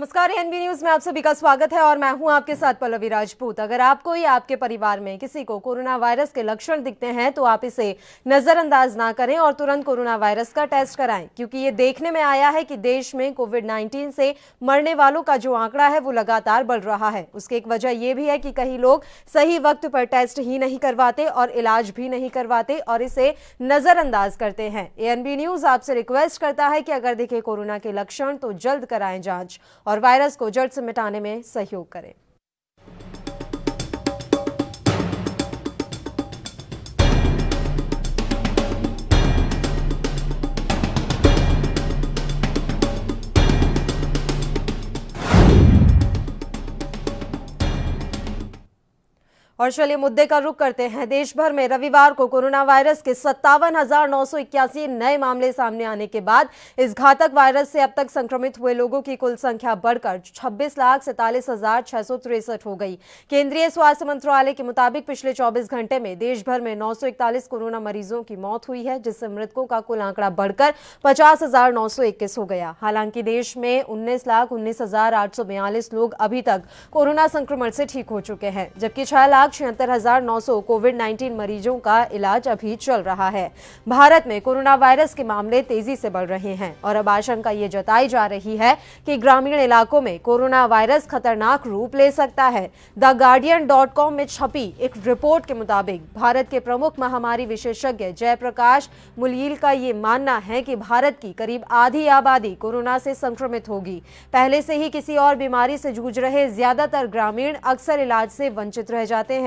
नमस्कार, ANB news में आप सभी का स्वागत है और मैं हूं आपके साथ पल्लवी राजपूत। अगर आपको या आपके परिवार में किसी को कोरोना वायरस के लक्षण दिखते हैं तो आप इसे नजरअंदाज ना करें और तुरंत कोरोना वायरस का टेस्ट कराएं, क्योंकि ये देखने में आया है कि देश में कोविड-19 से मरने वालों का जो आंकड़ा है वो लगातार बढ़ रहा है। उसकी एक वजह यह भी है कि कई लोग सही वक्त पर टेस्ट ही नहीं करवाते और इलाज भी नहीं करवाते और इसे नजरअंदाज करते हैं। एएनबी न्यूज आपसे रिक्वेस्ट करता है कि अगर दिखे कोरोना के लक्षण तो जल्द कराएं जांच और वायरस को जड़ से मिटाने में सहयोग करें। और चलिए मुद्दे का रुख करते हैं। देश भर में रविवार को कोरोना वायरस के 57,981 नए मामले सामने आने के बाद इस घातक वायरस से अब तक संक्रमित हुए लोगों की कुल संख्या बढ़कर 26,47,663 हो गई। केंद्रीय स्वास्थ्य मंत्रालय के मुताबिक पिछले 24 घंटे में देश भर में 941 कोरोना मरीजों की मौत हुई है, जिससे मृतकों का कुल आंकड़ा बढ़कर 50,921 हो गया। हालांकि देश में 19,19,842 लोग अभी तक कोरोना संक्रमण से ठीक हो चुके हैं, जबकि 6,76,900 कोविड-19 मरीजों का इलाज अभी चल रहा है। भारत में कोरोना वायरस के मामले तेजी से बढ़ रहे हैं और अब आशंका ये जताई जा रही है कि ग्रामीण इलाकों में कोरोना वायरस खतरनाक रूप ले सकता है। द गार्डियन.com में छपी एक रिपोर्ट के मुताबिक भारत के प्रमुख महामारी विशेषज्ञ जयप्रकाश मुलील का ये मानना है कि भारत की करीब आधी आबादी कोरोना से संक्रमित होगी। पहले से ही किसी और बीमारी से जूझ रहे ज्यादातर ग्रामीण अक्सर इलाज से वंचित रह जाते हैं।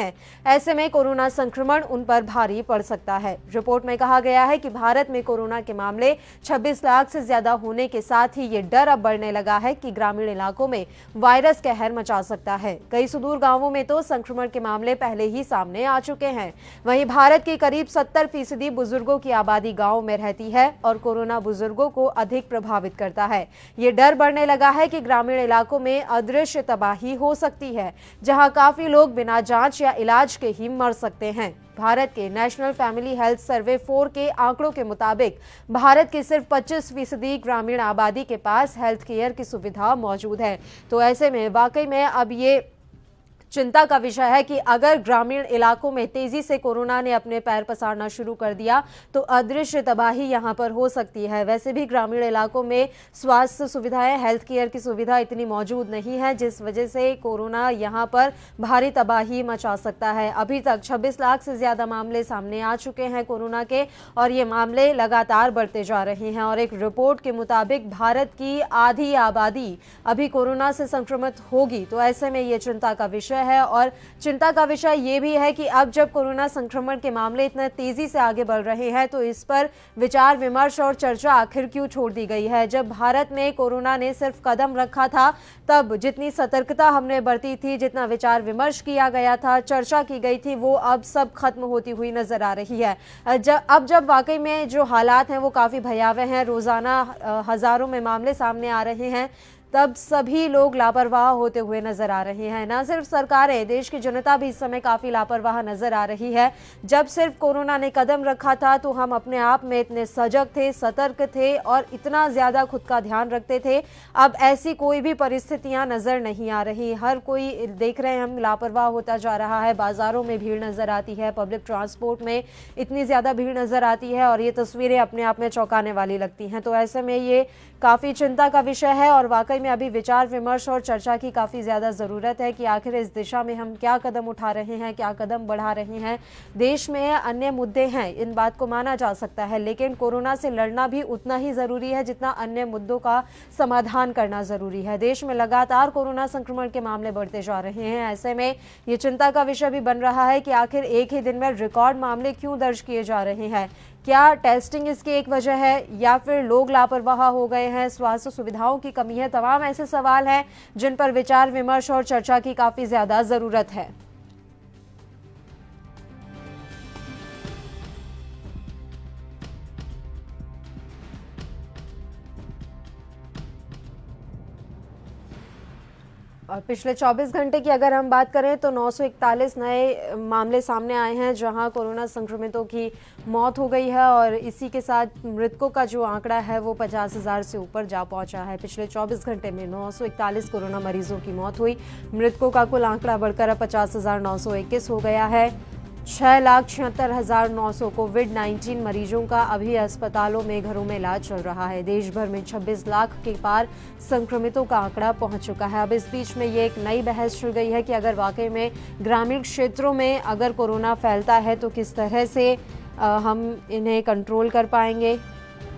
ऐसे में कोरोना संक्रमण उन पर भारी पड़ सकता है। रिपोर्ट में कहा गया है कि भारत में कोरोना के मामले 26 लाख से ज्यादा होने के साथ ही ये डर अब बढ़ने लगा है कि ग्रामीण इलाकों में वायरस कहर मचा सकता है। कई सुदूर गांवों में तो संक्रमण के मामले पहले ही सामने आ चुके हैं। वहीं भारत की करीब 70% बुजुर्गों की आबादी गाँव में रहती है और कोरोना बुजुर्गों को अधिक प्रभावित करता है। ये डर बढ़ने लगा है कि ग्रामीण इलाकों में अदृश्य तबाही हो सकती है, जहां काफी लोग बिना जांच या इलाज के ही मर सकते हैं। भारत के नेशनल फैमिली हेल्थ सर्वे 4 के आंकड़ों के मुताबिक भारत की सिर्फ 25% ग्रामीण आबादी के पास हेल्थ केयर की सुविधा मौजूद है। तो ऐसे में वाकई में अब ये चिंता का विषय है कि अगर ग्रामीण इलाकों में तेजी से कोरोना ने अपने पैर पसारना शुरू कर दिया तो अदृश्य तबाही यहां पर हो सकती है। वैसे भी ग्रामीण इलाकों में स्वास्थ्य सुविधाएं, हेल्थ केयर की सुविधा इतनी मौजूद नहीं है, जिस वजह से कोरोना यहां पर भारी तबाही मचा सकता है। अभी तक 26 लाख से ज्यादा मामले सामने आ चुके हैं कोरोना के और ये मामले लगातार बढ़ते जा रहे हैं और एक रिपोर्ट के मुताबिक भारत की आधी आबादी अभी कोरोना से संक्रमित होगी। तो ऐसे में ये चिंता का विषय है और चिंता का विषय यह भी है कि अब जब कोरोना संक्रमण के मामले इतने तेजी से आगे बढ़ रहे हैं तो इस पर विचार विमर्श और चर्चा आखिर क्यों छोड़ दी गई है। जब भारत में कोरोना ने सिर्फ कदम रखा था तब जितनी सतर्कता हमने बरती थी, जितना विचार विमर्श किया गया था, चर्चा की गई थी, वो अब सब खत्म होती हुई नजर आ रही है। अब जब वाकई में जो हालात हैं वो काफी भयावह हैं, रोजाना हजारों में मामले सामने आ रहे हैं, तब सभी लोग लापरवाह होते हुए नजर आ रहे हैं। न सिर्फ सरकारें, देश की जनता भी इस समय काफी लापरवाह नजर आ रही है। जब सिर्फ कोरोना ने कदम रखा था तो हम अपने आप में इतने सजग थे, सतर्क थे और इतना ज्यादा खुद का ध्यान रखते थे। अब ऐसी कोई भी परिस्थितियां नजर नहीं आ रही। हर कोई देख रहे हैं हम लापरवाह होता जा रहा है। बाजारों में भीड़ नजर आती है, पब्लिक ट्रांसपोर्ट में इतनी ज्यादा भीड़ नजर आती है और ये तस्वीरें अपने आप में चौंकाने वाली लगती हैं। तो ऐसे में ये काफी चिंता का विषय है और वाकई में अभी विचार विमर्श और चर्चा की काफी ज्यादा जरूरत है कि आखिर इस दिशा में हम क्या कदम उठा रहे हैं, क्या कदम बढ़ा रहे हैं। देश में अन्य मुद्दे हैं, इन बात को माना जा सकता है, लेकिन कोरोना से लड़ना भी उतना ही जरूरी है जितना अन्य मुद्दों का समाधान करना जरूरी है। देश में लगातार कोरोना संक्रमण के मामले बढ़ते जा रहे हैं। ऐसे में ये चिंता का विषय भी बन रहा है कि आखिर एक ही दिन में रिकॉर्ड मामले क्यों दर्ज किए जा रहे हैं। क्या टेस्टिंग इसकी एक वजह है या फिर लोग लापरवाह हो गए हैं, स्वास्थ्य सुविधाओं की कमी है? तमाम ऐसे सवाल हैं जिन पर विचार विमर्श और चर्चा की काफी ज्यादा जरूरत है। और पिछले 24 घंटे की अगर हम बात करें तो 941 नए मामले सामने आए हैं जहां कोरोना संक्रमितों की मौत हो गई है और इसी के साथ मृतकों का जो आंकड़ा है वो 50,000 से ऊपर जा पहुंचा है। पिछले 24 घंटे में 941 कोरोना मरीजों की मौत हुई। मृतकों का कुल आंकड़ा बढ़कर अब 50,921 हो गया है। 6,76,900 कोविड-19 मरीजों का अभी अस्पतालों में घरों में इलाज चल रहा है। देश भर में 26 लाख के पार संक्रमितों का आंकड़ा पहुंच चुका है। अब इस बीच में ये एक नई बहस चल गई है कि अगर वाकई में ग्रामीण क्षेत्रों में अगर कोरोना फैलता है तो किस तरह से हम इन्हें कंट्रोल कर पाएंगे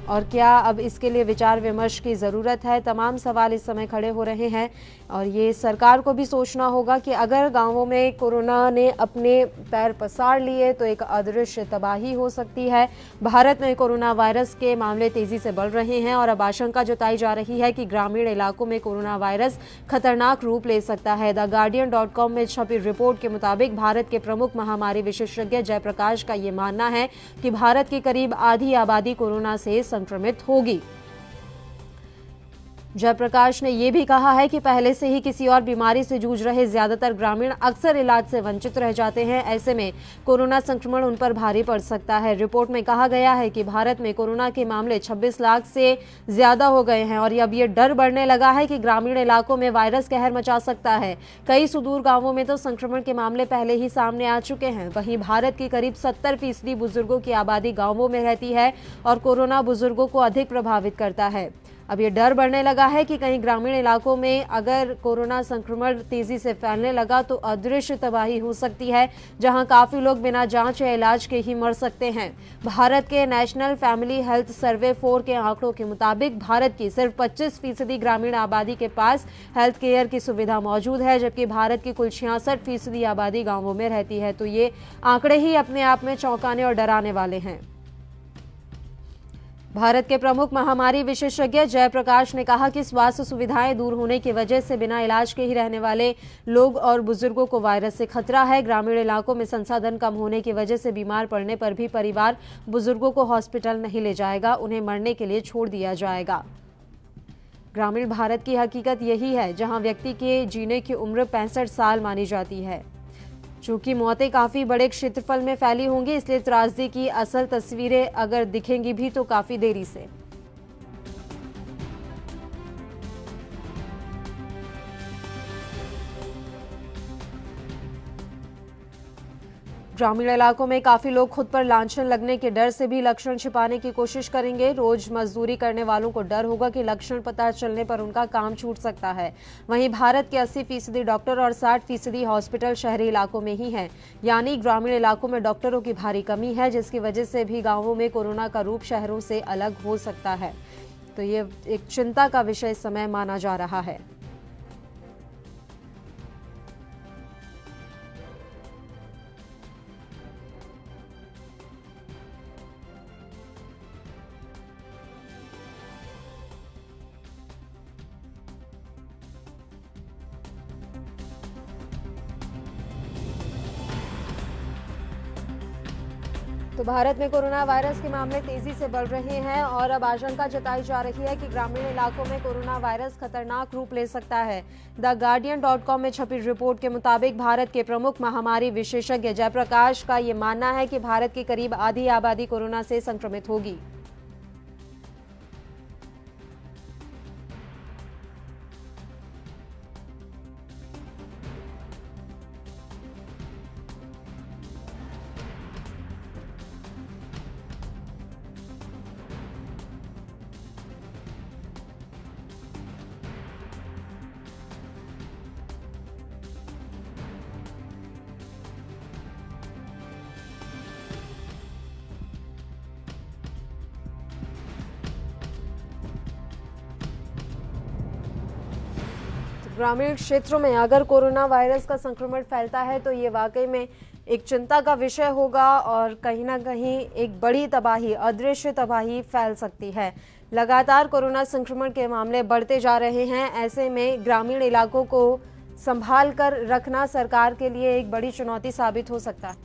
और क्या अब इसके लिए विचार विमर्श की ज़रूरत है। तमाम सवाल इस समय खड़े हो रहे हैं और ये सरकार को भी सोचना होगा कि अगर गांवों में कोरोना ने अपने पैर पसार लिए तो एक अदृश्य तबाही हो सकती है। भारत में कोरोना वायरस के मामले तेजी से बढ़ रहे हैं और अब आशंका जताई जा रही है कि ग्रामीण इलाकों में कोरोना वायरस खतरनाक रूप ले सकता है। द गार्डियन.com में छपी रिपोर्ट के मुताबिक भारत के प्रमुख महामारी विशेषज्ञ जयप्रकाश का ये मानना है कि भारत की करीब आधी आबादी कोरोना से संक्रमित होगी। जयप्रकाश ने यह भी कहा है कि पहले से ही किसी और बीमारी से जूझ रहे ज्यादातर ग्रामीण अक्सर इलाज से वंचित रह जाते हैं। ऐसे में कोरोना संक्रमण उन पर भारी पड़ सकता है। रिपोर्ट में कहा गया है कि भारत में कोरोना के मामले 26 लाख से ज्यादा हो गए हैं और अब ये डर बढ़ने लगा है कि ग्रामीण इलाकों में वायरस कहर मचा सकता है। कई सुदूर गांवों में तो संक्रमण के मामले पहले ही सामने आ चुके हैं। वहीं भारत की करीब 70% बुजुर्गों की आबादी गांवों में रहती है और कोरोना बुजुर्गों को अधिक प्रभावित करता है। अब ये डर बढ़ने लगा है कि कहीं ग्रामीण इलाकों में अगर कोरोना संक्रमण तेजी से फैलने लगा तो अदृश्य तबाही हो सकती है, जहां काफी लोग बिना जांच या इलाज के ही मर सकते हैं। भारत के नेशनल फैमिली हेल्थ सर्वे 4 के आंकड़ों के मुताबिक भारत की सिर्फ 25% ग्रामीण आबादी के पास हेल्थ केयर की सुविधा मौजूद है, जबकि भारत की कुल 66% आबादी गांवों में रहती है। तो ये आंकड़े ही अपने आप में चौंकाने और डराने वाले हैं। भारत के प्रमुख महामारी विशेषज्ञ जयप्रकाश ने कहा कि स्वास्थ्य सुविधाएं दूर होने की वजह से बिना इलाज के ही रहने वाले लोग और बुजुर्गों को वायरस से खतरा है। ग्रामीण इलाकों में संसाधन कम होने की वजह से बीमार पड़ने पर भी परिवार बुजुर्गों को हॉस्पिटल नहीं ले जाएगा, उन्हें मरने के लिए छोड़ दिया जाएगा। ग्रामीण भारत की हकीकत यही है, जहां व्यक्ति के जीने की उम्र 65 साल मानी जाती है। चूंकि मौतें काफी बड़े क्षेत्रफल में फैली होंगी, इसलिए त्रासदी की असल तस्वीरें अगर दिखेंगी भी तो काफी देरी से। ग्रामीण इलाकों में काफी लोग खुद पर लांछन लगने के डर से भी लक्षण छिपाने की कोशिश करेंगे। रोज मजदूरी करने वालों को डर होगा कि लक्षण पता चलने पर उनका काम छूट सकता है। वहीं भारत के 80% डॉक्टर और 60% हॉस्पिटल शहरी इलाकों में ही हैं, यानी ग्रामीण इलाकों में डॉक्टरों की भारी कमी है, जिसकी वजह से भी गांवों में कोरोना का रूप शहरों से अलग हो सकता है। तो ये एक चिंता का विषय इस समय माना जा रहा है। तो भारत में कोरोना वायरस के मामले तेजी से बढ़ रहे हैं और अब आशंका जताई जा रही है कि ग्रामीण इलाकों में कोरोना वायरस खतरनाक रूप ले सकता है। द गार्डियन.com में छपी रिपोर्ट के मुताबिक भारत के प्रमुख महामारी विशेषज्ञ जयप्रकाश का ये मानना है कि भारत की करीब आधी आबादी कोरोना से संक्रमित होगी। ग्रामीण क्षेत्रों में अगर कोरोना वायरस का संक्रमण फैलता है तो ये वाकई में एक चिंता का विषय होगा और कहीं ना कहीं एक बड़ी तबाही, अदृश्य तबाही फैल सकती है। लगातार कोरोना संक्रमण के मामले बढ़ते जा रहे हैं। ऐसे में ग्रामीण इलाकों को संभाल कर रखना सरकार के लिए एक बड़ी चुनौती साबित हो सकता है।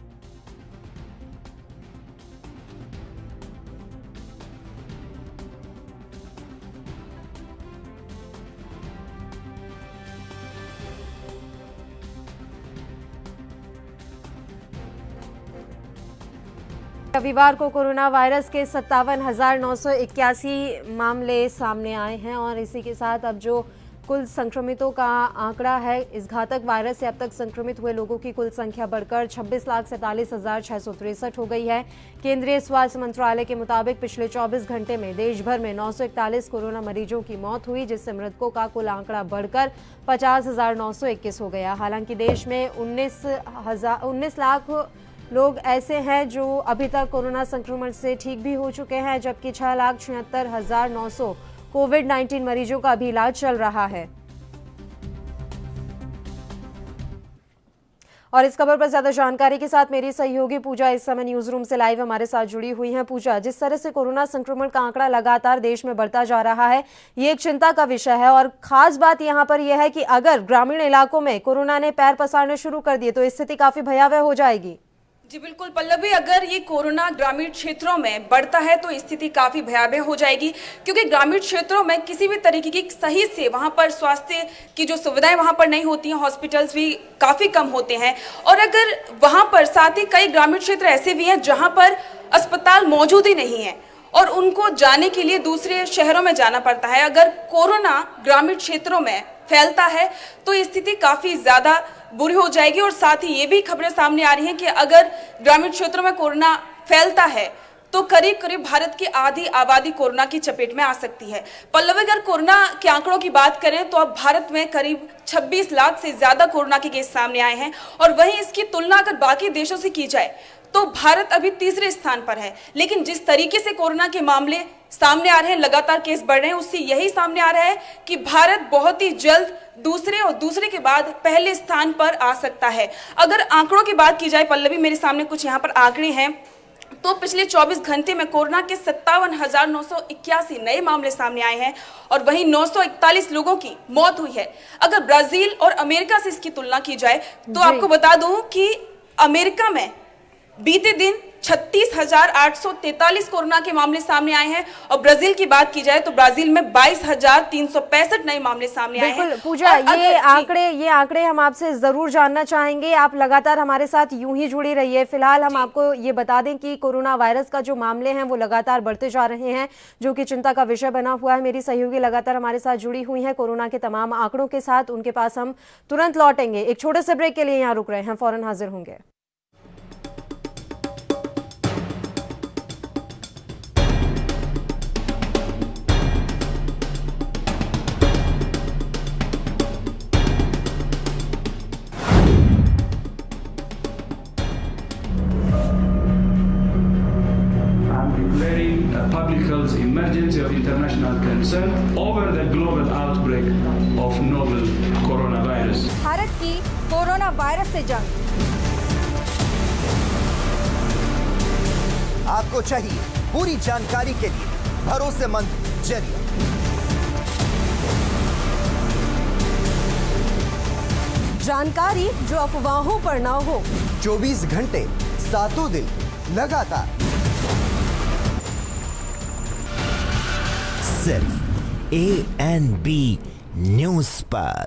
रविवार को कोरोना वायरस के 57,981 मामले सामने आए हैं और इसी के साथ अब जो कुल संक्रमितों का आंकड़ा है, इस घातक वायरस से अब तक संक्रमित हुए लोगों की कुल संख्या बढ़कर 26,47,663 हो गई है। केंद्रीय स्वास्थ्य मंत्रालय के मुताबिक पिछले 24 घंटे में देश भर में 941 कोरोना मरीजों की मौत हुई, जिससे मृतकों का कुल आंकड़ा बढ़कर 50,921 हो गया। हालांकि देश में 19 लाख लोग ऐसे हैं जो अभी तक कोरोना संक्रमण से ठीक भी हो चुके हैं, जबकि 6,76,900 कोविड-19 मरीजों का अभी इलाज चल रहा है। और इस खबर पर ज्यादा जानकारी के साथ मेरी सहयोगी पूजा इस समय न्यूज रूम से लाइव हमारे साथ जुड़ी हुई हैं। पूजा, जिस तरह से कोरोना संक्रमण का आंकड़ा लगातार देश में बढ़ता जा रहा है, ये एक चिंता का विषय है और खास बात यहां पर यह है कि अगर ग्रामीण इलाकों में कोरोना ने पैर पसारने शुरू कर दिए तो स्थिति काफी भयावह हो जाएगी। जी बिल्कुल पल्लवी, अगर ये कोरोना ग्रामीण क्षेत्रों में बढ़ता है तो स्थिति काफी भयावह हो जाएगी, क्योंकि ग्रामीण क्षेत्रों में किसी भी तरीके की सही से वहां पर स्वास्थ्य की जो सुविधाएं वहां पर नहीं होती हैं, हॉस्पिटल्स भी काफी कम होते हैं। और अगर वहां पर साथ ही कई ग्रामीण क्षेत्र ऐसे भी हैं जहां पर अस्पताल मौजूद ही नहीं है और उनको जाने के लिए दूसरे शहरों में जाना पड़ता है। अगर कोरोना ग्रामीण क्षेत्रों में फैलता है तो स्थिति काफी ज्यादा बुरी हो जाएगी। और साथ ही ये भी खबरें सामने आ रही हैं कि अगर ग्रामीण क्षेत्रों में कोरोना फैलता है तो करीब करीब भारत की आधी आबादी कोरोना की चपेट में आ सकती है। पल्लवी, अगर कोरोना के आंकड़ों की बात करें तो अब भारत में करीब 26 लाख से ज्यादा कोरोना के केस सामने आए हैं और वहीं इसकी तुलना अगर बाकी देशों से की जाए तो भारत अभी तीसरे स्थान पर है। लेकिन जिस तरीके से कोरोना के मामले सामने आ रहे हैं, लगातार केस बढ़ रहे हैं, उससे यही सामने आ रहा है कि भारत बहुत ही जल्द दूसरे के बाद पहले स्थान पर आ सकता है। अगर आंकड़ों की बात की जाए पल्लवी, मेरे सामने कुछ यहाँ पर आंकड़े हैं, तो पिछले 24 घंटे में कोरोना के 57,981 नए मामले सामने आए हैं और वहीं 941 लोगों की मौत हुई है। अगर ब्राजील और अमेरिका से इसकी तुलना की जाए तो आपको बता दूं कि अमेरिका में बीते दिन 36,843 कोरोना के मामले सामने आए हैं और ब्राजील की बात की जाए तो ब्राजील में 22,365 नए मामले सामने आए हैं। पूजा, ये आंकड़े हम आपसे जरूर जानना चाहेंगे। आप लगातार हमारे साथ यूं ही जुड़ी रहिए। फिलहाल हम आपको ये बता दें कि कोरोना वायरस का जो मामले हैं वो लगातार बढ़ते जा रहे हैं, जो कि चिंता का विषय बना हुआ है। मेरी सहयोगी लगातार हमारे साथ जुड़ी हुई है कोरोना के तमाम आंकड़ों के साथ। उनके पास हम तुरंत लौटेंगे। एक छोटे से ब्रेक के लिए यहाँ रुक रहे हैं, फौरन हाजिर होंगे। Public health emergency of international concern over the global outbreak of novel coronavirus. Bharat की कोरोना वायरस से जंग। आपको चाहिए पूरी जानकारी के लिए भरोसेमंद जरिया। जानकारी जो अफवाहों पर न हो। 24 घंटे 7 दिन लगातार सिर्फ ANB न्यूज पर।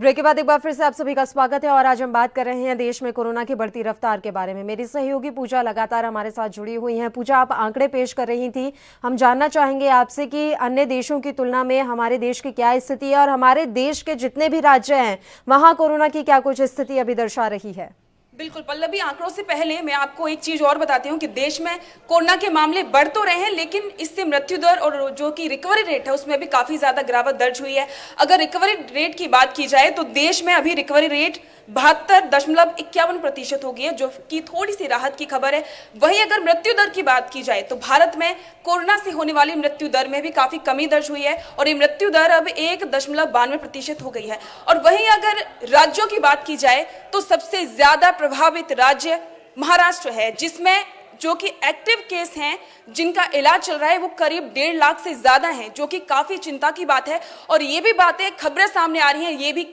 ब्रेक के बाद एक बार फिर से आप सभी का स्वागत है और आज हम बात कर रहे हैं देश में कोरोना की बढ़ती रफ्तार के बारे में। मेरी सहयोगी पूजा लगातार हमारे साथ जुड़ी हुई हैं। पूजा, आप आंकड़े पेश कर रही थी। हम जानना चाहेंगे आपसे कि अन्य देशों की तुलना में हमारे देश की क्या स्थिति है और हमारे देश के जितने भी राज्य हैं वहां कोरोना की क्या कुछ स्थिति अभी दर्शा रही है। बिल्कुल पल्लवी, आंकड़ों से पहले मैं आपको एक चीज और बताती हूँ कि देश में कोरोना के मामले बढ़ तो रहे हैं, लेकिन इससे मृत्यु दर और जो कि रिकवरी रेट है उसमें भी काफी ज्यादा गिरावट दर्ज हुई है। अगर रिकवरी रेट की बात की जाए तो देश में अभी रिकवरी रेट 72.51% हो गई है, जो कि थोड़ी सी राहत की खबर है। वहीं अगर मृत्यु दर की बात की जाए तो भारत में कोरोना से होने वाली मृत्यु दर में भी काफी कमी दर्ज हुई है और ये मृत्यु दर अब 1.92% हो गई है। और वहीं अगर राज्यों की बात की जाए तो सबसे ज्यादा प्रभावित राज्य महाराष्ट्र है, जिसमें जो कि एक्टिव केस हैं जिनका इलाज चल रहा है वो करीब 1.5 लाख से ज्यादा हैं, जो कि काफी चिंता की बात है। और ये भी बातें खबरें सामने आ रही हैं, ये भी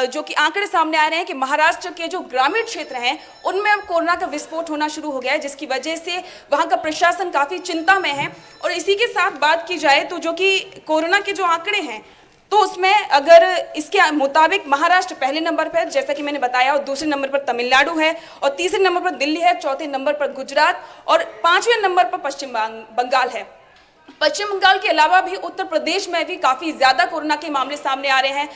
जो कि आंकड़े सामने आ रहे हैं कि महाराष्ट्र के जो ग्रामीण क्षेत्र हैं उनमें अब कोरोना का विस्फोट होना शुरू हो गया है, जिसकी वजह से वहां का प्रशासन काफी चिंता में है। और इसी के साथ बात की जाए तो जो कि कोरोना के जो आंकड़े हैं तो उसमें अगर इसके मुताबिक महाराष्ट्र पहले नंबर पर, जैसा कि मैंने बताया, और दूसरे नंबर पर तमिलनाडु है, और तीसरे नंबर पर दिल्ली है, चौथे नंबर पर गुजरात और पांचवें नंबर पर पश्चिम बंगाल है। पश्चिम बंगाल के अलावा भी उत्तर प्रदेश में भी काफी ज्यादा कोरोना के मामले सामने आ रहे हैं।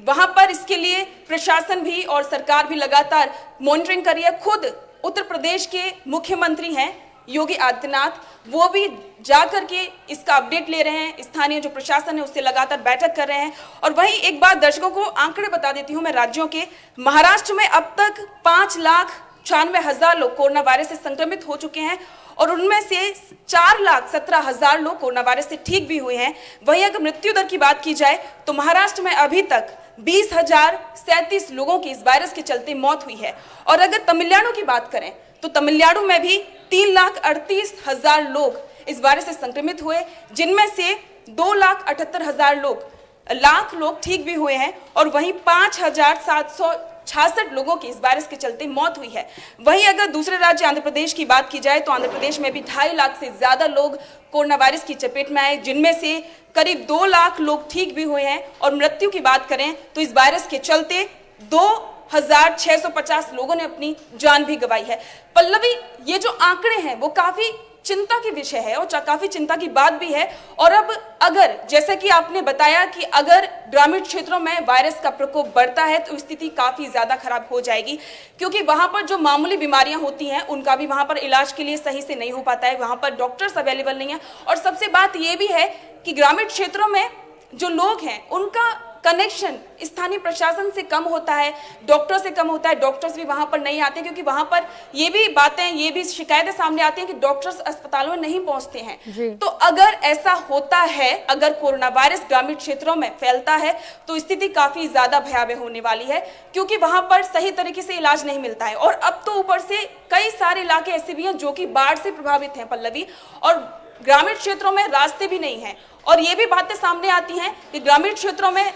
वहां पर इसके लिए प्रशासन भी और सरकार भी लगातार मॉनिटरिंग कर रही है। खुद उत्तर प्रदेश के मुख्यमंत्री हैं योगी आदित्यनाथ, वो भी जाकर के इसका अपडेट ले रहे हैं। स्थानीय जो प्रशासन है उससे लगातार बैठक कर रहे हैं। और वहीं एक बार दर्शकों को आंकड़े बता देती हूं मैं राज्यों के। महाराष्ट्र में अब तक 5,96,000 लोग कोरोना वायरस से संक्रमित हो चुके हैं और उनमें से 4,17,000 लोग कोरोना वायरस से ठीक भी हुए हैं। वहीं अगर मृत्यु दर की बात की जाए तो महाराष्ट्र में अभी तक 20,037 लोगों की इस वायरस के चलते मौत हुई है। और अगर तमिलनाडु की बात करें तो तमिलनाडु में भी 3,38,000 लोग इस वायरस से संक्रमित हुए, जिनमें से 2,78,000 लोग ठीक भी हुए हैं और वहीं 5,766 लोगों की इस वायरस के चलते मौत हुई है। वहीं अगर दूसरे राज्य आंध्र प्रदेश की बात की जाए तो आंध्र प्रदेश में भी 2.5 लाख से ज्यादा लोग कोरोना वायरस की चपेट में आए, जिनमें से करीब 2 लाख लोग ठीक भी हुए हैं। और मृत्यु की बात करें तो इस वायरस के चलते 2,650 लोगों ने अपनी जान भी गंवाई है। पल्लवी, ये जो आंकड़े हैं वो काफी चिंता की विषय है और काफी चिंता की बात भी है। और अब अगर, जैसे कि आपने बताया कि अगर ग्रामीण क्षेत्रों में वायरस का प्रकोप बढ़ता है तो स्थिति काफी ज्यादा खराब हो जाएगी, क्योंकि वहां पर जो मामूली बीमारियां होती हैं उनका भी वहां पर इलाज के लिए सही से नहीं हो पाता है, वहां पर डॉक्टर्स अवेलेबल नहीं है। और सबसे बात यह भी है कि ग्रामीण क्षेत्रों में जो लोग हैं उनका कनेक्शन स्थानीय प्रशासन से कम होता है, डॉक्टर से कम होता है। डॉक्टर्स भी वहां पर नहीं आते क्योंकि वहां पर ये भी बातें, ये भी शिकायतें सामने आती हैं कि डॉक्टर्स अस्पतालों में नहीं पहुंचते हैं। तो अगर ऐसा होता है, अगर कोरोना वायरस ग्रामीण क्षेत्रों में फैलता है तो स्थिति काफी ज्यादा भयावह होने वाली है, क्योंकि वहां पर सही तरीके से इलाज नहीं मिलता है। और अब तो ऊपर से कई सारे इलाके ऐसे भी हैं जो कि बाढ़ से प्रभावित हैं पल्लवी, और ग्रामीण क्षेत्रों में रास्ते भी नहीं है। और ये भी बातें सामने आती हैं कि ग्रामीण क्षेत्रों में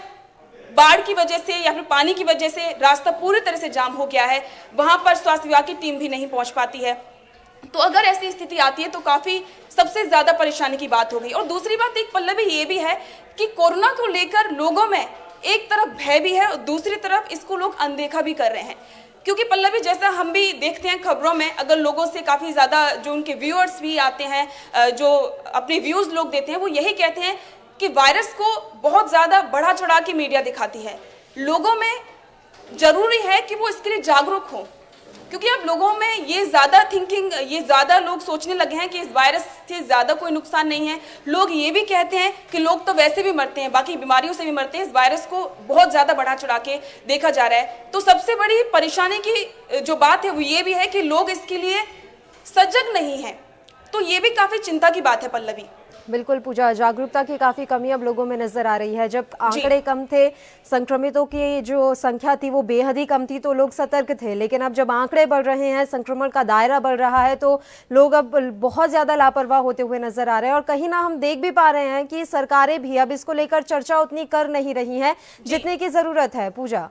बाढ़ की वजह से या फिर पानी की वजह से रास्ता पूरी तरह से जाम हो गया है, वहां पर स्वास्थ्य विभाग की टीम भी नहीं पहुंच पाती है। तो अगर ऐसी स्थिति आती है तो काफी सबसे ज्यादा परेशानी की बात हो गई। और दूसरी बात एक पल्लवी ये भी है कि कोरोना को लेकर लोगों में एक तरफ भय भी है और दूसरी तरफ इसको लोग अनदेखा भी कर रहे हैं। क्योंकि पल्लवी, जैसा हम भी देखते हैं खबरों में, अगर लोगों से काफी ज्यादा जो उनके व्यूअर्स भी आते हैं, जो अपने व्यूज लोग देते हैं, वो यही कहते हैं कि वायरस को बहुत ज्यादा बढ़ा चढ़ा के मीडिया दिखाती है। लोगों में जरूरी है कि वो इसके लिए जागरूक हो, क्योंकि अब लोगों में ये ज्यादा थिंकिंग, ये ज्यादा लोग सोचने लगे हैं कि इस वायरस से ज्यादा कोई नुकसान नहीं है। लोग ये भी कहते हैं कि लोग तो वैसे भी मरते हैं, बाकी बीमारियों से भी मरते हैं, इस वायरस को बहुत ज्यादा बढ़ा चढ़ा के देखा जा रहा है। तो सबसे बड़ी परेशानी की जो बात है वो ये भी है कि लोग इसके लिए सजग नहीं है। तो ये भी काफी चिंता की बात है पल्लवी। बिल्कुल पूजा, जागरूकता की काफी कमी अब लोगों में नजर आ रही है। जब आंकड़े कम थे, संक्रमितों की जो संख्या थी वो बेहद ही कम थी, तो लोग सतर्क थे। लेकिन अब जब आंकड़े बढ़ रहे हैं, संक्रमण का दायरा बढ़ रहा है, तो लोग अब बहुत ज्यादा लापरवाह होते हुए नजर आ रहे हैं। और कहीं ना हम देख भी पा रहे हैं कि सरकारें भी अब इसको लेकर चर्चा उतनी कर नहीं रही हैं जितने की जरूरत है। पूजा,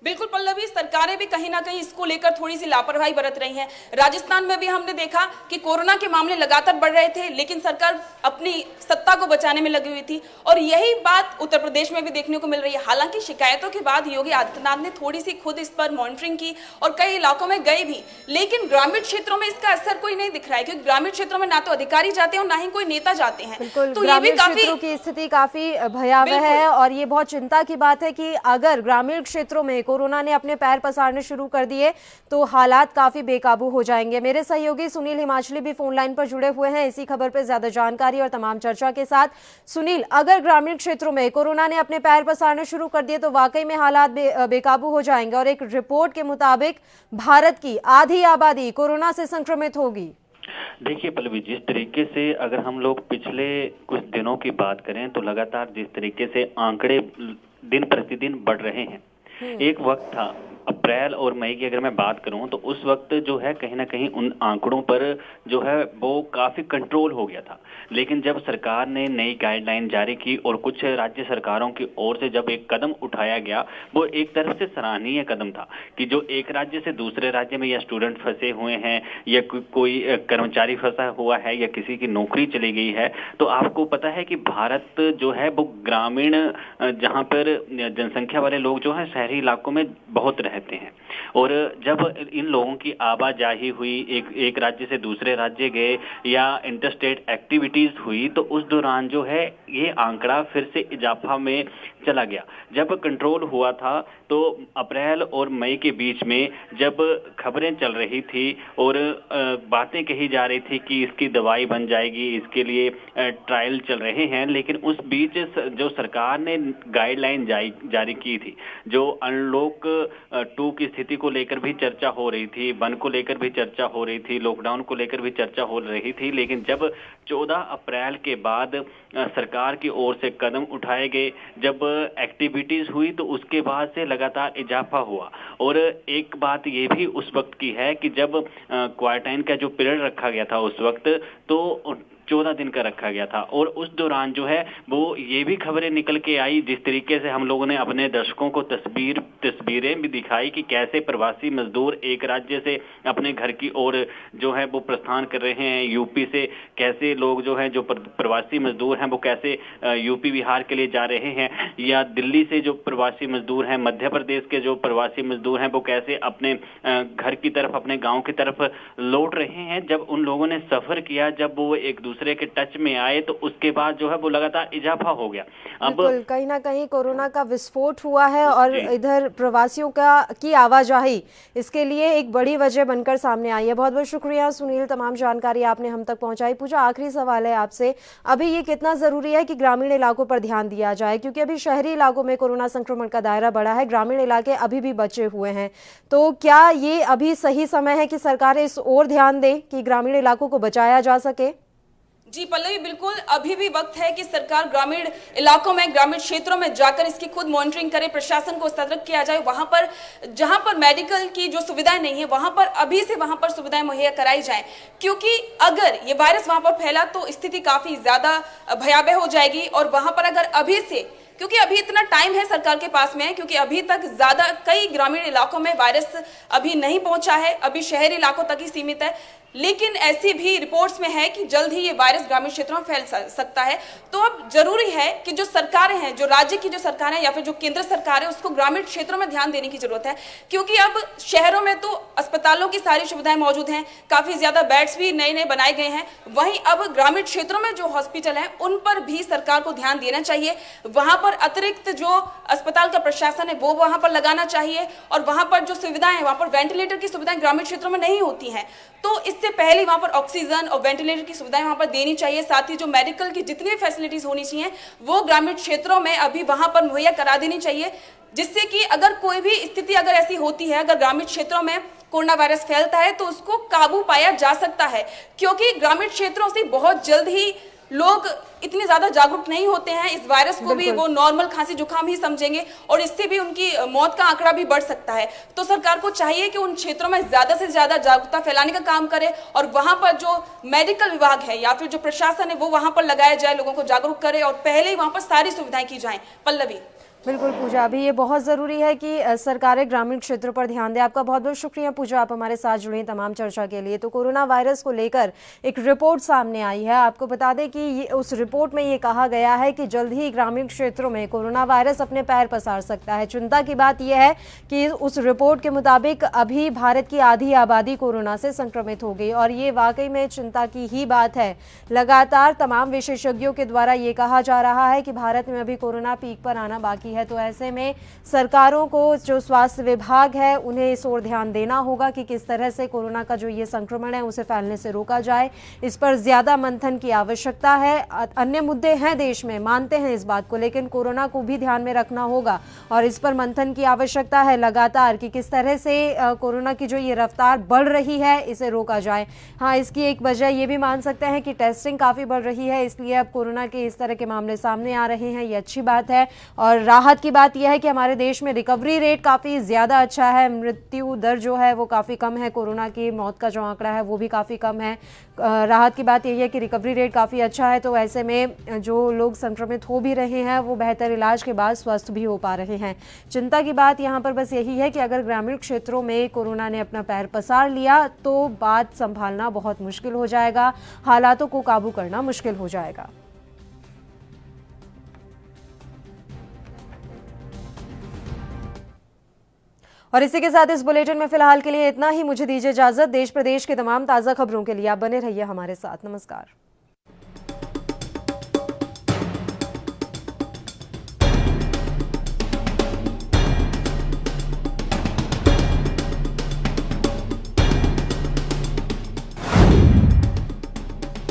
बिल्कुल पल्लवी, सरकारें भी कहीं ना कहीं इसको लेकर थोड़ी सी लापरवाही बरत रही हैं। राजस्थान में भी हमने देखा कि कोरोना के मामले लगातार बढ़ रहे थे, लेकिन सरकार अपनी सत्ता को बचाने में लगी हुई थी। और यही बात उत्तर प्रदेश में भी देखने को मिल रही है। हालांकि शिकायतों के बाद योगी आदित्यनाथ ने थोड़ी सी खुद इस पर मॉनिटरिंग की और कई इलाकों में गए भी, लेकिन ग्रामीण क्षेत्रों में इसका असर कोई नहीं दिख रहा है, क्योंकि ग्रामीण क्षेत्रों में ना तो अधिकारी जाते हैं और ना ही कोई नेता जाते हैं। तो ये भी क्षेत्रों की स्थिति काफी भयावह है। और ये बहुत चिंता की बात है कि अगर ग्रामीण क्षेत्रों में कोरोना ने अपने पैर पसारने शुरू कर दिए तो हालात काफी बेकाबू हो जाएंगे। मेरे सहयोगी सुनील हिमाचली भी फोन लाइन पर जुड़े हुए हैं इसी खबर पर ज्यादा जानकारी और तमाम चर्चा के साथ। सुनील, अगर ग्रामीण क्षेत्रों में कोरोना ने अपने पैर पसारने शुरू कर दिए तो वाकई में हालात बेकाबू हो जाएंगे। और एक रिपोर्ट के मुताबिक भारत की आधी आबादी कोरोना से संक्रमित होगी। देखिए पल्लवी, जिस तरीके से अगर हम लोग पिछले कुछ दिनों की बात करें तो लगातार जिस तरीके से आंकड़े दिन प्रतिदिन बढ़ रहे हैं, एक वक्त था, अब अप्रैल और मई की अगर मैं बात करूं तो उस वक्त जो है कहीं ना कहीं उन आंकड़ों पर जो है वो काफी कंट्रोल हो गया था। लेकिन जब सरकार ने नई गाइडलाइन जारी की और कुछ राज्य सरकारों की ओर से जब एक कदम उठाया गया, वो एक तरफ से सराहनीय कदम था कि जो एक राज्य से दूसरे राज्य में या स्टूडेंट फंसे हुए हैं या कोई कर्मचारी फंसा हुआ है या किसी की नौकरी चली गई है, तो आपको पता है कि भारत जो है वो ग्रामीण जहां पर जनसंख्या वाले लोग जो है शहरी इलाकों में बहुत रहते हैं, और जब इन लोगों की आवाजाही हुई, एक राज्य से दूसरे राज्य गए या इंटरस्टेट एक्टिविटीज हुई, तो उस दौरान जो है ये आंकड़ा फिर से इजाफा में चला गया। जब कंट्रोल हुआ था तो अप्रैल और मई के बीच में जब खबरें चल रही थी और बातें कही जा रही थी कि इसकी दवाई बन जाएगी, इसके लिए ट्रायल चल रहे हैं, लेकिन उस बीच जो सरकार ने गाइडलाइन जारी की थी, जो अनलॉक 2 की स्थिति को लेकर भी चर्चा हो रही थी, वन को लेकर भी चर्चा हो रही थी, लॉकडाउन को लेकर भी चर्चा हो रही थी, लेकिन जब 14 अप्रैल के बाद सरकार की ओर से कदम उठाए गए, जब एक्टिविटीज हुई, तो उसके बाद से लगातार इजाफा हुआ। और एक बात ये भी उस वक्त की है कि जब क्वारंटाइन का जो पीरियड रखा गया था उस वक्त, तो 14 दिन का रखा गया था, और उस दौरान जो है वो ये भी खबरें निकल के आई, जिस तरीके से हम लोगों ने अपने दर्शकों को तस्वीरें भी दिखाई कि कैसे प्रवासी मजदूर एक राज्य से अपने घर की ओर जो है वो प्रस्थान कर रहे हैं, यूपी से कैसे लोग जो है जो प्रवासी मजदूर हैं वो कैसे यूपी बिहार के लिए जा रहे हैं, या दिल्ली से जो प्रवासी मजदूर हैं, मध्य प्रदेश के जो प्रवासी मजदूर हैं वो कैसे अपने घर की तरफ, अपने गाँव की तरफ लौट रहे हैं। जब उन लोगों ने सफर किया, जब वो एक दूसरे के टच में आए, तो उसके बाद जो है वो लगातार इजाफा हो गया। अब कहीं ना कहीं कोरोना का विस्फोट हुआ है और इधर प्रवासियों की आवाजाही इसके लिए एक बड़ी वजह बनकर सामने आई है। बहुत बहुत शुक्रिया सुनील, तमाम जानकारी आपने हम तक पहुंचाई। पूजा, आखिरी सवाल है आपसे, अभी ये कितना जरूरी है कि ग्रामीण इलाकों पर ध्यान दिया जाए, क्योंकि अभी शहरी इलाकों में कोरोना संक्रमण का दायरा बढ़ा है, ग्रामीण इलाके अभी भी बचे हुए हैं, तो क्या ये अभी सही समय है कि सरकार इस ओर ध्यान दे कि ग्रामीण इलाकों को बचाया जा सके? जी पल्लवी, बिल्कुल अभी भी वक्त है कि सरकार ग्रामीण इलाकों में, ग्रामीण क्षेत्रों में जाकर इसकी खुद मॉनिटरिंग करे, प्रशासन को सतर्क किया जाए, वहां पर जहां पर मेडिकल की जो सुविधाएं नहीं है वहां पर अभी से वहां पर सुविधाएं मुहैया कराई जाएं, क्योंकि अगर ये वायरस वहां पर फैला तो स्थिति काफी ज्यादा भयावह हो जाएगी। और वहां पर अगर अभी से, क्योंकि अभी इतना टाइम है सरकार के पास में, क्योंकि अभी तक ज्यादा कई ग्रामीण इलाकों में वायरस अभी नहीं पहुंचा है, अभी शहरी इलाकों तक ही सीमित है, लेकिन ऐसी भी रिपोर्ट्स में है कि जल्द ही ये वायरस ग्रामीण क्षेत्रों में फैल सकता है। तो अब जरूरी है कि जो सरकारें हैं, जो राज्य की जो सरकार है या फिर जो केंद्र सरकार है, उसको ग्रामीण क्षेत्रों में ध्यान देने की जरूरत है, क्योंकि अब शहरों में तो अस्पतालों की सारी सुविधाएं मौजूद हैं, काफी ज्यादा बेड्स भी नए नए बनाए गए हैं, वहीं अब ग्रामीण क्षेत्रों में जो हॉस्पिटल हैं उन पर भी सरकार को ध्यान देना चाहिए। वहां पर अतिरिक्त जो अस्पताल का प्रशासन है वो वहां पर लगाना चाहिए, और वहां पर जो सुविधाएं हैं, वहां पर वेंटिलेटर की सुविधाएं ग्रामीण क्षेत्रों में नहीं होती हैं, तो इससे पहले वहां पर ऑक्सीजन और वेंटिलेटर की सुविधाएं वहां पर देनी चाहिए। साथ ही जो मेडिकल की जितनी भी फैसिलिटीज होनी चाहिए वो ग्रामीण क्षेत्रों में अभी वहां पर मुहैया करा देनी चाहिए, जिससे कि अगर कोई भी स्थिति अगर ऐसी होती है, अगर ग्रामीण क्षेत्रों में कोरोना वायरस फैलता है तो उसको काबू पाया जा सकता है, क्योंकि ग्रामीण क्षेत्रों से बहुत जल्द ही लोग इतने ज्यादा जागरूक नहीं होते हैं, इस वायरस को भी वो नॉर्मल खांसी जुकाम ही समझेंगे और इससे भी उनकी मौत का आंकड़ा भी बढ़ सकता है। तो सरकार को चाहिए कि उन क्षेत्रों में ज्यादा से ज्यादा जागरूकता फैलाने का काम करे, और वहां पर जो मेडिकल विभाग है या फिर जो प्रशासन है वो वहां पर लगाया जाए, लोगों को जागरूक करे और पहले ही वहां पर सारी सुविधाएं की जाए। पल्लवी, बिल्कुल पूजा, अभी ये बहुत ज़रूरी है कि सरकारें ग्रामीण क्षेत्रों पर ध्यान दें। आपका बहुत बहुत शुक्रिया पूजा, आप हमारे साथ जुड़ी तमाम चर्चा के लिए। तो कोरोना वायरस को लेकर एक रिपोर्ट सामने आई है, आपको बता दें कि उस रिपोर्ट में ये कहा गया है कि जल्द ही ग्रामीण क्षेत्रों में कोरोना वायरस अपने पैर पसार सकता है। चिंता की बात यह है कि उस रिपोर्ट के मुताबिक अभी भारत की आधी आबादी कोरोना से संक्रमित हो गई, और ये वाकई में चिंता की ही बात है। लगातार तमाम विशेषज्ञों के द्वारा ये कहा जा रहा है कि भारत में अभी कोरोना पीक पर आना बाकी है, तो ऐसे में सरकारों को, जो स्वास्थ्य विभाग है, उन्हें इस ओर ध्यान देना होगा कि किस तरह से कोरोना का जो ये संक्रमण है उसे फैलने से रोका जाए। इस पर ज्यादा मंथन की आवश्यकता है। अन्य मुद्दे हैं देश में, मानते हैं इस बात को, लेकिन कोरोना को भी ध्यान में रखना होगा और इस पर मंथन की आवश्यकता है लगातार कि किस तरह से कोरोना की जो ये रफ्तार बढ़ रही है इसे रोका जाए। हाँ, इसकी एक वजह ये भी मान सकते हैं कि टेस्टिंग काफी बढ़ रही है, इसलिए अब कोरोना के इस तरह के मामले सामने आ रहे हैं, ये अच्छी बात है। और राहत की बात यह है कि हमारे देश में रिकवरी रेट काफ़ी ज़्यादा अच्छा है, मृत्यु दर जो है वो काफ़ी कम है, कोरोना की मौत का जो आंकड़ा है वो भी काफ़ी कम है। राहत की बात यही है कि रिकवरी रेट काफ़ी अच्छा है, तो ऐसे में जो लोग संक्रमित हो भी रहे हैं वो बेहतर इलाज के बाद स्वस्थ भी हो पा रहे हैं। चिंता की बात यहाँ पर बस यही है कि अगर ग्रामीण क्षेत्रों में कोरोना ने अपना पैर पसार लिया तो बात संभालना बहुत मुश्किल हो जाएगा, हालातों को काबू करना मुश्किल हो जाएगा। और इसी के साथ इस बुलेटिन में फिलहाल के लिए इतना ही। मुझे दीजिए इजाजत। देश प्रदेश के तमाम ताज़ा खबरों के लिए आप बने रहिए हमारे साथ। नमस्कार।